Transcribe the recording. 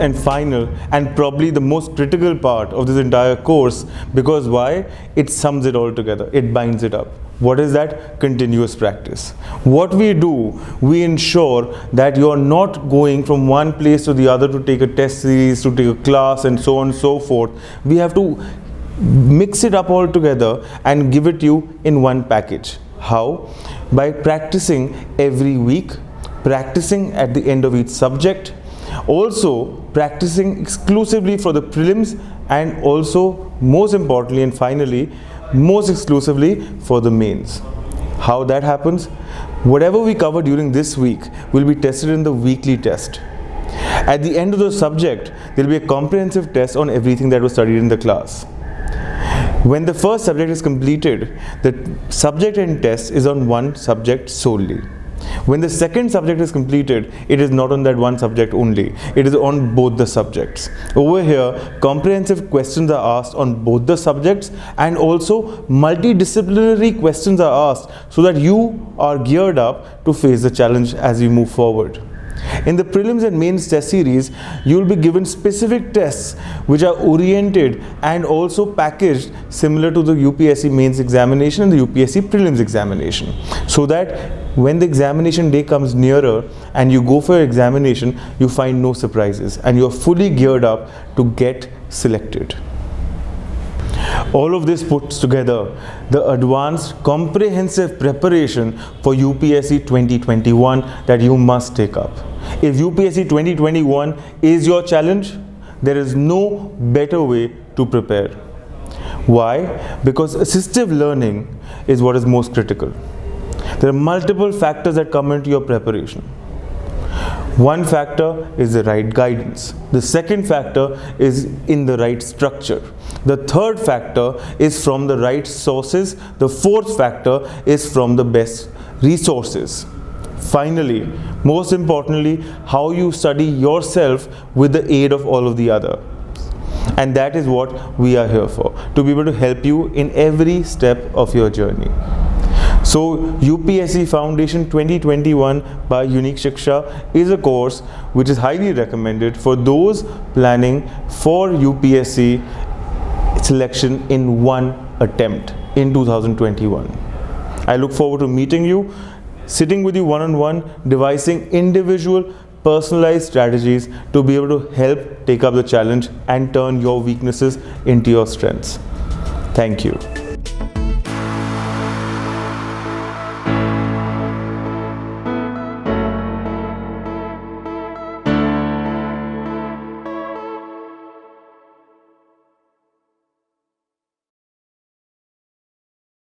and final and probably the most critical part of this entire course, because why? It sums it all together, it binds it up. What is that? Continuous practice. What we do, we ensure that you're not going from one place to the other to take a test series, to take a class, and so on and so forth. We have to mix it up all together and give it to you in one package. How? By practicing every week, practicing at the end of each subject, also practicing exclusively for the prelims, and also most importantly and finally most exclusively for the mains. How that happens? Whatever we cover during this week will be tested in the weekly test. At the end of the subject, there will be a comprehensive test on everything that was studied in the class. When the first subject is completed, the subject and test is on one subject solely. When the second subject is completed, it is not on that one subject only, it is on both the subjects. Over here, comprehensive questions are asked on both the subjects, and also multidisciplinary questions are asked so that you are geared up to face the challenge as you move forward. In the prelims and mains test series, you will be given specific tests which are oriented and also packaged similar to the UPSC mains examination and the UPSC prelims examination, so that when the examination day comes nearer and you go for your examination, you find no surprises and you are fully geared up to get selected. All of this puts together the advanced comprehensive preparation for UPSC 2021 that you must take up. If UPSC 2021 is your challenge, there is no better way to prepare. Why? Because assistive learning is what is most critical. There are multiple factors that come into your preparation. One factor is the right guidance. The second factor is in the right structure. The third factor is from the right sources. The fourth factor is from the best resources. Finally, most importantly, how you study yourself with the aid of all of the other. And that is what we are here for, to be able to help you in every step of your journey. So UPSC Foundation 2021 by Unique Shiksha is a course which is highly recommended for those planning for UPSC selection in one attempt in 2021. I look forward to meeting you, sitting with you one-on-one, devising individual personalized strategies to be able to help take up the challenge and turn your weaknesses into your strengths. Thank you.